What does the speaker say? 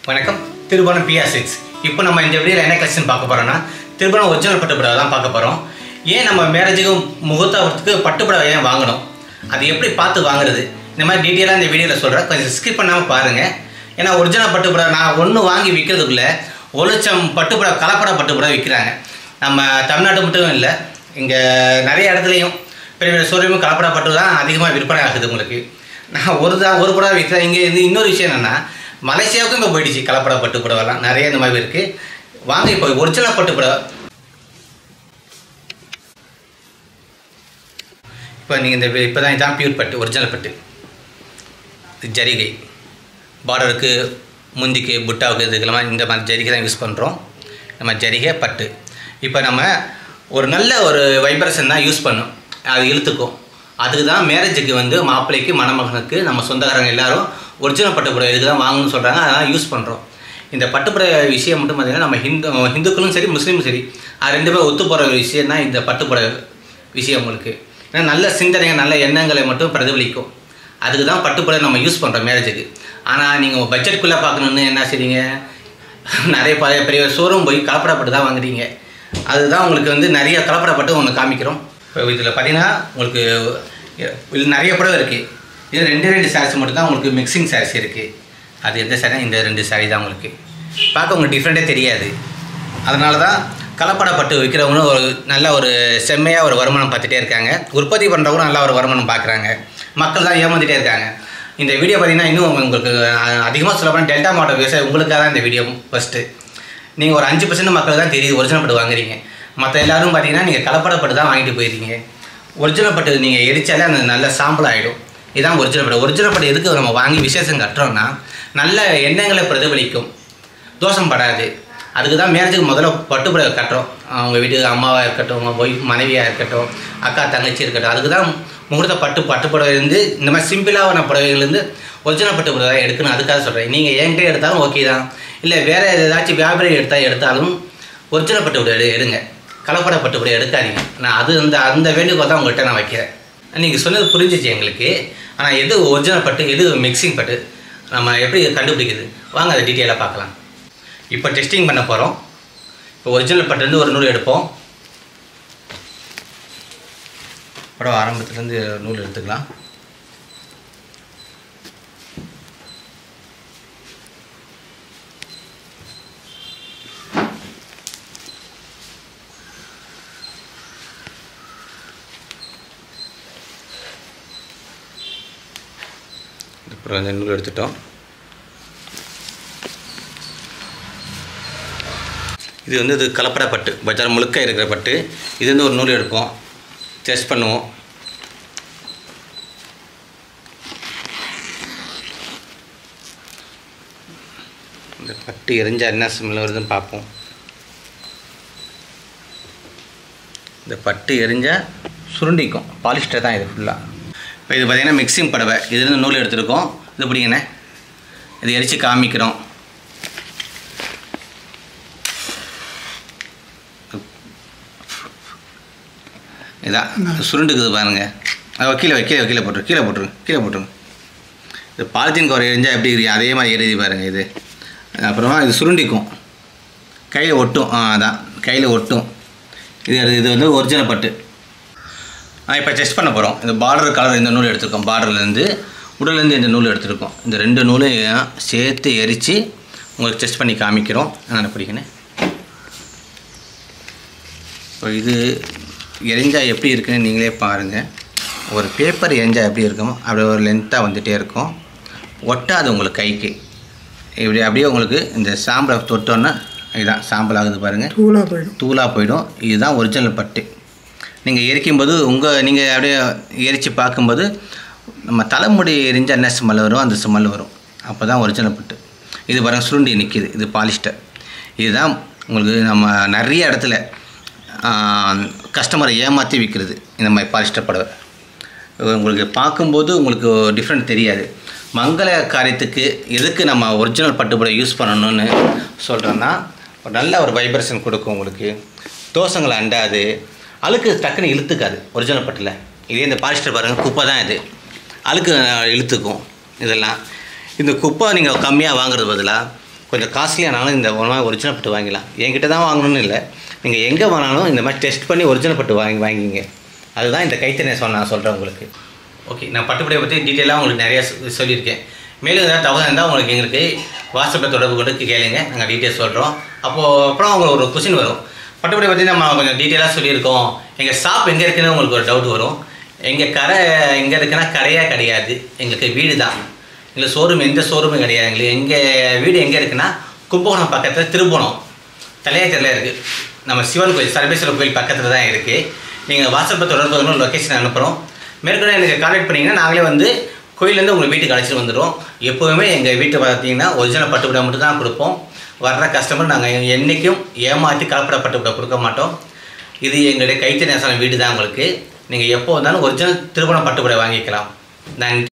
வணக்கம். திருபுவனம் PR6. இப்போ நம்ம இந்த வீடியோவில் என்ன கலெக்ஷன் பார்க்க போகிறோம்னா, திருபுவனம் ஒரிஜினல் பட்டுப்புடவை தான் பார்க்க போகிறோம். ஏன் நம்ம மேரேஜுக்கு முகூர்த்தத்துக்கு பட்டுப்புடவை ஏன் வாங்கணும், அது எப்படி பார்த்து வாங்குறது, இந்த மாதிரி டீட்டெயிலாக இந்த வீடியோவில் சொல்கிறேன். கொஞ்சம் ஸ்கிப் பண்ணாமல் பாருங்கள். ஏன்னா ஒரிஜினல் பட்டுப்புடவை நான் ஒன்று வாங்கி விற்கிறதுக்குள்ளே 1 லட்சம் பட்டுப்புடவை கலப்பட பட்டுப்புடவை விற்கிறாங்க. நம்ம தமிழ்நாட்டு மட்டும் இல்லை, இங்கே நிறைய இடத்துலையும் பெரிய பெரிய ஷோரூமும் கலப்பட பட்டு தான் அதிகமாக விற்பனை ஆகுது. உங்களுக்கு நான் ஒரு புடவை விற்கிறேன். இங்கே இது இன்னொரு விஷயம் என்னென்னா, மலேசியாவுக்கும் இப்போ போயிடுச்சு கலப்பட பட்டு புடவைலாம் நிறைய இந்த மாதிரி இருக்குது. வாங்க இப்போ ஒரிஜினல் பட்டு புடவை. இப்போ நீங்கள் இப்போ தான் இதான் பியூர் பட்டு, ஒரிஜினல் பட்டு. ஜரிகை பார்டருக்கு, முந்திக்கு, புட்டாவுக்கு, இதுக்கெல்லாம் இந்த மாதிரி ஜரிகை தான் யூஸ் பண்ணுறோம். நம்ம ஜரிகை பட்டு. இப்போ நம்ம ஒரு நல்ல ஒரு வைப்ரேஷன் தான் யூஸ் பண்ணோம், அது இழுத்துக்கும். அதுக்கு தான் மேரேஜுக்கு மாப்பிள்ளைக்கு, மணமகனுக்கு, நம்ம சொந்தக்காரங்க எல்லோரும் ஒரிஜினல் பட்டுப்புடவை இதுக்கு தான் வாங்கணும்னு சொல்கிறாங்க. அதெல்லாம் யூஸ் பண்ணுறோம். இந்த பட்டுப்புடவை விஷயம் மட்டும் பார்த்திங்கன்னா, நம்ம ஹிந்துக்களும் சரி முஸ்லீமும் சரி, அது 2 பேரும் ஒத்து போகிற விஷயம் தான் இந்த பட்டுப்புடவை விஷயம். உங்களுக்கு ஏன்னா நல்ல சிந்தனைகள், நல்ல எண்ணங்களை மட்டும் பிரதிபலிக்கும். அதுக்கு தான் பட்டுப்புடவை நம்ம யூஸ் பண்ணுறோம் மேரேஜுக்கு. ஆனால் நீங்கள் பட்ஜெட்டுக்குள்ளே பார்க்கணுன்னு என்ன செய்றீங்க, நிறைய பெரிய ஷோரூம் போய் கலப்படப்பட்டு தான் வாங்குறீங்க. அதுதான் உங்களுக்கு நிறைய கலப்படப்பட்டு ஒன்று காமிக்கிறோம். இப்போ இதில் பார்த்தீங்கன்னா உங்களுக்கு இதில் நிறைய புடவை இருக்குது. இது 2 சாரீஸ் மட்டும் தான் உங்களுக்கு மிக்சிங் சாரீஸ் இருக்குது. அது எந்த சாரீ, இந்த 2 சாரீ தான் உங்களுக்கு பார்க்க உங்களுக்கு டிஃப்ரெண்ட்டே தெரியாது. அதனால தான் கலப்படப்பட்டு விற்கிறவங்களும் ஒரு நல்ல ஒரு செம்மையாக ஒரு வருமானம் பார்த்துட்டே இருக்காங்க. உற்பத்தி பண்ணுறவங்களும் நல்லா ஒரு வருமானம் பார்க்குறாங்க. மக்கள் தான் ஏமாந்துகிட்டே இருக்காங்க. இந்த வீடியோ பார்த்திங்கன்னா இன்னும் உங்களுக்கு அதிகமாக சொல்லப்போனால் டெல்டா மாவட்ட விவசாயம் உங்களுக்காக தான் இந்த வீடியோ. ஃபஸ்ட்டு நீங்கள் ஒரு 5% மக்கள் தான் தெரியுது ஒரிஜினல் பட்டு வாங்குறீங்க. மற்ற எல்லோரும் பார்த்தீங்கன்னா நீங்கள் கலப்படப்பட்டு தான் வாங்கிட்டு போயிருக்கீங்க. ஒரிஜினல் பட்டு நீங்கள் எரிச்சாலே அந்த நல்ல சாம்பிள் ஆகிடும். இதுதான் ஒரிஜினல் பட்டு. ஒரிஜினல் பட்டு எதுக்கு நம்ம வாங்கி விசேஷம் கட்டுறோம்னா, நல்ல எண்ணங்களை பிரதிபலிக்கும், தோஷம் படாது. அதுக்கு தான் மேரேஜுக்கு முதல்ல பட்டுப்புடவை கட்டுறோம். அவங்க வீட்டுக்கு அம்மாவாக இருக்கட்டும், மனைவியாக இருக்கட்டும், அக்கா தங்கச்சி இருக்கட்டும், அதுக்கு தான் முகூர்த்த பட்டுப்புடவை இந்த மாதிரி சிம்பிளான புடவைகள்லேருந்து ஒரிஜினல் பட்டுப்புடவை எடுக்கணும். அதுக்காக சொல்கிறேன். நீங்கள் என்கிட்ட எடுத்தாலும் ஓகே தான், இல்லை வேறு ஏதாச்சும் வியாபாரி எடுத்தாலும் ஒரிஜினல் பட்டுப்புடவை எடுங்க, கலப்பட பட்டுப்புடவை எடுக்காதீங்க. நான் அந்த வேண்டுகோள் தான் உங்கள்கிட்ட நான் வைக்கிறேன். நீங்கள் சொன்னது புரிஞ்சிச்சு எங்களுக்கு. ஆனால் எது ஒரிஜினல் பட்டு, எது மிக்சிங் பட்டு, நம்ம எப்படி கண்டுபிடிக்குது, வாங்க அதை டீட்டெயிலாக பார்க்கலாம். இப்போ டெஸ்டிங் பண்ண போகிறோம். இப்போ ஒரிஜினல் பட்டுலேருந்து ஒரு நூல் எடுப்போம். படம் ஆரம்பத்துலேருந்து நூல் எடுத்துக்கலாம். அப்புறம் அந்த நூல் எடுத்துட்டோம். இது இது கலப்பட பட்டு, பஜார் முழுக்க இருக்கிற பட்டு. இது ஒரு நூல் எடுப்போம், டெஸ்ட் பண்ணுவோம். இந்த பட்டு எரிஞ்சால் என்ன ஸ்மெல் வருதுன்னு பார்ப்போம். இந்த பட்டு எரிஞ்சால் சுருண்டிக்கும், பாலிஸ்டர் தான் இது ஃபுல்லாக. இப்போ இது பார்த்திங்கன்னா மிக்சிங் புடவை. இதுலேருந்து நூல் எடுத்துருக்கோம். இது பிடிங்கண்ணே, இது எரித்து காமிக்கிறோம். இதான் சுருண்டுக்குது பாருங்கள். அது கீழே போட்டுருங்க. இது பாலித்தீன் கவர் எரிஞ்சால் எப்படி எரியும் அதே மாதிரி எரியுது பாருங்கள். இது அப்புறமா இது சுருண்டிக்கும், கையில் ஒட்டும். அதான் கையில் ஒட்டும். இது ஒரிஜினல் பட்டு. இப்போ டெஸ்ட் பண்ண போகிறோம். இந்த பார்டர் கலர் இந்த நூல் எடுத்துருக்கோம். பார்டர்லேருந்து உடலேருந்து இந்த நூல் எடுத்துருக்கோம். இந்த 2 நூலையும் சேர்த்து எரித்து உங்களுக்கு டெஸ்ட் பண்ணி காமிக்கிறோம். நான் பிடிக்கணும். இப்போ இது எரிஞ்சால் எப்படி இருக்குன்னு நீங்களே பாருங்கள். ஒரு பேப்பர் எரிஞ்சால் எப்படி இருக்குமோ அப்படி ஒரு லென்த்தாக வந்துகிட்டே இருக்கும். ஒட்டாது உங்களுக்கு கைக்கு. இப்படி அப்படியே உங்களுக்கு இந்த சாம்பலை தொட்டோன்னா இதுதான் சாம்பல் ஆகுது பாருங்கள், தூளாக போயிடும். இதுதான் ஒரிஜினல் பட்டு. நீங்கள் எரிக்கும்போது நீங்கள் அப்படியே எரித்து பார்க்கும்போது நம்ம தலைமுடி எரிஞ்சால் என்ன ஸ்மெல் வரும், அந்த ஸ்மெல் வரும். அப்போ தான் ஒரிஜினல் பட்டு. இது பாருங்கள் சுருண்டி நிற்கிது, இது பாலிஸ்டர். இதுதான் உங்களுக்கு நம்ம நிறைய இடத்துல கஸ்டமரை ஏமாற்றி விற்கிறது இந்த மாதிரி பாலிஸ்டர் புடவை. உங்களுக்கு பார்க்கும்போது உங்களுக்கு டிஃப்ரெண்ட் தெரியாது. மங்கள காரியத்துக்கு எதுக்கு நம்ம ஒரிஜினல் பட்டு புடவை யூஸ் பண்ணணும்னு சொல்கிறோன்னா, நல்ல ஒரு வைப்ரேஷன் கொடுக்கும் உங்களுக்கு, தோஷங்களை அண்டாது, அழுக்கு டக்குன்னு இழுத்துக்காது ஒரிஜினல் பட்டில். இதே இந்த பாலிஸ்டர் பாருங்கள், குப்பை தான் இது, அழுக்கு இழுத்துக்கும். இதெல்லாம் இந்த குப்பை நீங்கள் கம்மியாக வாங்குறது பதிலாக கொஞ்சம் காஸ்ட்லியானாலும் இந்த ஒரிஜினல் பட்டு வாங்கிக்கலாம். என்கிட்ட தான் வாங்கணும்னு இல்லை, நீங்கள் எங்கே வாங்கினாலும் இந்த மாதிரி டெஸ்ட் பண்ணி ஒரிஜினல் பட்டு வாங்கிங்க. அதுதான் இந்த கைத்தறி நெசவு நான் சொல்கிறேன் உங்களுக்கு. ஓகே, நான் பட்டுப்புடையை பற்றி டீட்டெயிலாக உங்களுக்கு நிறையா சொல்லியிருக்கேன். மேலும் ஏதாவது தகவல் இருந்தால் உங்களுக்கு எங்களுக்கு வாட்ஸ்அப்பில் தொடர்பு கொண்டு கேளுங்க, நாங்கள் டீட்டெயில்ஸ் சொல்கிறோம். அப்புறம் உங்களுக்கு ஒரு கொஸ்டின் வரும், பட்டுப்புடையை பற்றி நம்ம கொஞ்சம் டீட்டெயிலாக சொல்லியிருக்கோம், எங்கள் ஷாப் எங்கே இருக்குன்னு உங்களுக்கு ஒரு டவுட் வரும். எங்கள் கடை எங்கே இருக்குன்னா கடையாக கிடையாது, எங்களுக்கு வீடு தான். எங்களுக்கு ஷோரூம் எந்த ஷோரூமும் கிடையாது. எங்கள் வீடு எங்கே இருக்குன்னா கும்பகோணம் பக்கத்தில் திருப்போணம் தலையாச்சரில் இருக்குது. நம்ம சிவன் கோயில் சர்வேஸ்வரர் கோயில் பக்கத்தில் தான் இருக்குது. நீங்கள் வாட்ஸ்அப்பில் தொடர்பு கொண்டு லொக்கேஷன் அனுப்புகிறோம். மேற்கொண்டு எனக்கு கான்டாக்ட் பண்ணிங்கன்னா நாங்களே வந்து கோயிலேருந்து உங்களை வீட்டுக்கு அழைச்சிட்டு வந்துடுவோம். எப்போவுமே எங்கள் வீட்டை பார்த்தீங்கன்னா ஒரிஜினல் பட்டுப்புடவை மட்டும் தான் கொடுப்போம். வர்ற கஸ்டமர் நாங்கள் என்றைக்கும் ஏமாற்றி கலப்பட பட்டுப்புடவை கொடுக்க மாட்டோம். இது எங்களுடைய கைத்தறி நெசவு வீடு தான் உங்களுக்கு. நீங்கள் எப்போ வந்தாலும் ஒரிஜினல் திருப்பணம் பட்டுப்புடவை வாங்கிக்கலாம். நன்றி.